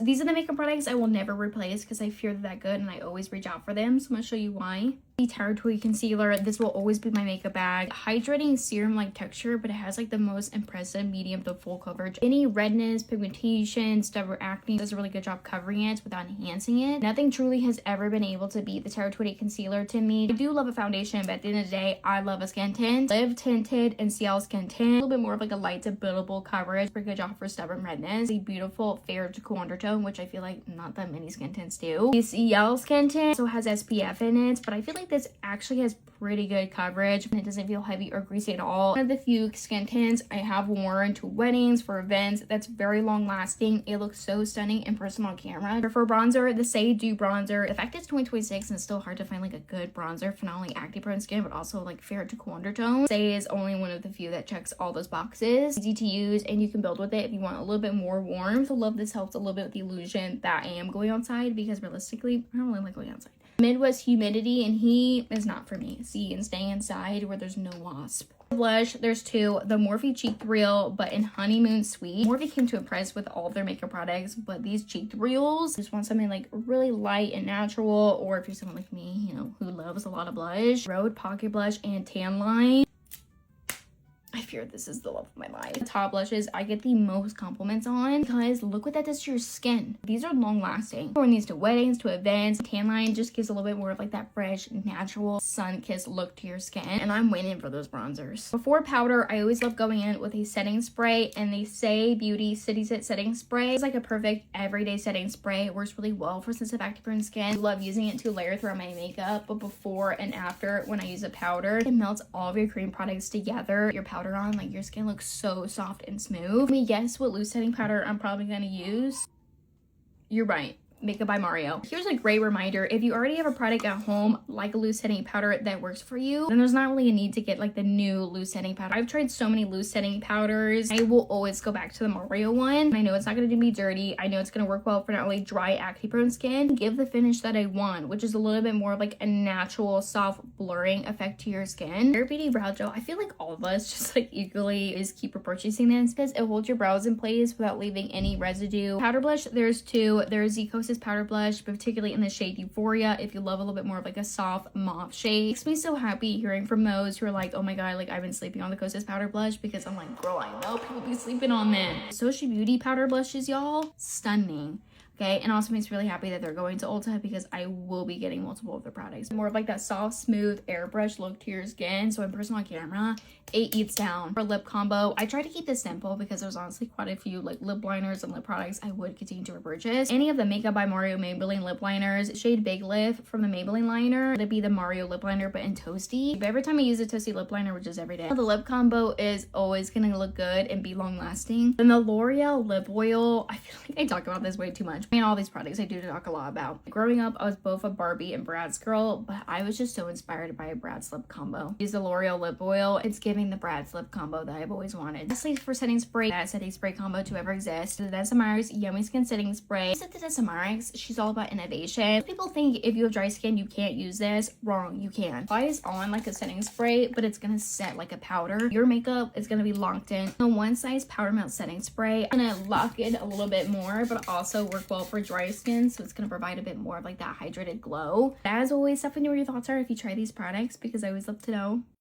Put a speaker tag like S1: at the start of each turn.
S1: These are the makeup products I will never replace because I fear they're that good and I always reach out for them. So I'm going to show you why. The Territory Concealer. This will always be my makeup bag. Hydrating serum-like texture, but it has like the most impressive medium to full coverage. Any redness, pigmentation, stubborn acne does a really good job covering it without enhancing it. Nothing truly has ever been able to beat the Territory Concealer to me. I do love a foundation, but at the end of the day, I love a skin tint. Live Tinted and CL Skin Tint. A little bit more of like a light to buildable coverage. Pretty good job for stubborn redness. A beautiful fair to cool undertone, which I feel like not that many skin tints do. The CL Skin Tint also has SPF in it, but I feel like this actually has pretty good coverage and it doesn't feel heavy or greasy at all. One of the few skin tints I have worn to weddings, for events, that's very long lasting. It looks so stunning in person on camera. For bronzer, the Say Do bronzer. The fact it's 2026 and it's still hard to find like a good bronzer for not only acne prone skin but also like fair to cool undertone. Say is only one of the few that checks all those boxes. Easy to use and you can build with it if you want a little bit more warmth. I love this helps a little bit with the illusion that I am going outside because realistically I don't really like going outside. Midwest Humidity and Heat is not for me. See, and staying inside where there's no wasp. Blush, there's two. The Morphe Cheek Thrill, but in Honeymoon Sweet. Morphe came to impress with all of their makeup products, but these cheek thrills, just want something like really light and natural, or if you're someone like me, you know, who loves a lot of blush. Road Pocket Blush and Tan Line. I fear this is the love of my life. The top blushes I get the most compliments on because look what that does to your skin. These are long lasting. Wearing these to weddings, to events. Tan Line just gives a little bit more of like that fresh, natural, sun-kissed look to your skin. And I'm waiting for those bronzers. Before powder, I always love going in with a setting spray, and the Say Beauty City Set setting spray. It's like a perfect everyday setting spray. It works really well for sensitive acne prone skin. I love using it to layer throughout my makeup, but before and after when I use a powder, it melts all of your cream products together. Your powder on, like your skin looks so soft and smooth. Let me guess what loose setting powder I'm probably gonna use. You're right. Makeup by Mario. Here's a great reminder. If you already have a product at home, like a loose setting powder that works for you, then there's not really a need to get like the new loose setting powder. I've tried so many loose setting powders. I will always go back to the Mario one. I know it's not going to do me dirty. I know it's going to work well for not only dry acne prone skin, give the finish that I want, which is a little bit more of like a natural soft blurring effect to your skin. Rare Beauty Brow Gel. I feel like all of us just like equally is keep repurchasing this because it holds your brows in place without leaving any residue. Powder blush, there's two. There's the Kosas powder blush, but particularly in the shade Euphoria if you love a little bit more of like a soft mauve shade. Makes me so happy hearing from those who are like, oh my god, like I've been sleeping on the Kosas powder blush, because I'm like, girl, I know people be sleeping on them. Social Beauty powder blushes, y'all, stunning. Okay, and also makes me really happy that they're going to Ulta because I will be getting multiple of their products. More of like that soft, smooth airbrush look to your skin. So in person on camera, it eats down. For lip combo, I try to keep this simple because there's honestly quite a few like lip liners and lip products I would continue to repurchase. Any of the Makeup by Mario Maybelline lip liners, shade Big Lift from the Maybelline liner. It'd be the Mario lip liner, but in Toasty. But every time I use a Toasty lip liner, which is every day, the lip combo is always gonna look good and be long lasting. Then the L'Oreal lip oil, I feel like I talk about this way too much. I mean, all these products I do talk a lot about. Growing up, I was both a Barbie and Brad's girl, but I was just so inspired by a Brad's lip combo. Use the L'Oreal lip oil. It's giving the Brad's lip combo that I've always wanted. Lastly, for setting spray, that setting spray combo to ever exist. The Desamarx Yummy Skin Setting Spray. Is it the Desamarx? She's all about innovation. People think if you have dry skin, you can't use this. Wrong, you can. Apply this on like a setting spray, but it's gonna set like a powder. Your makeup is gonna be locked in. The one size powder melt setting spray. I'm gonna lock it a little bit more, but also work well for dry skin, so it's going to provide a bit more of like that hydrated glow. As always, let me know what your thoughts are if you try these products, because I always love to know.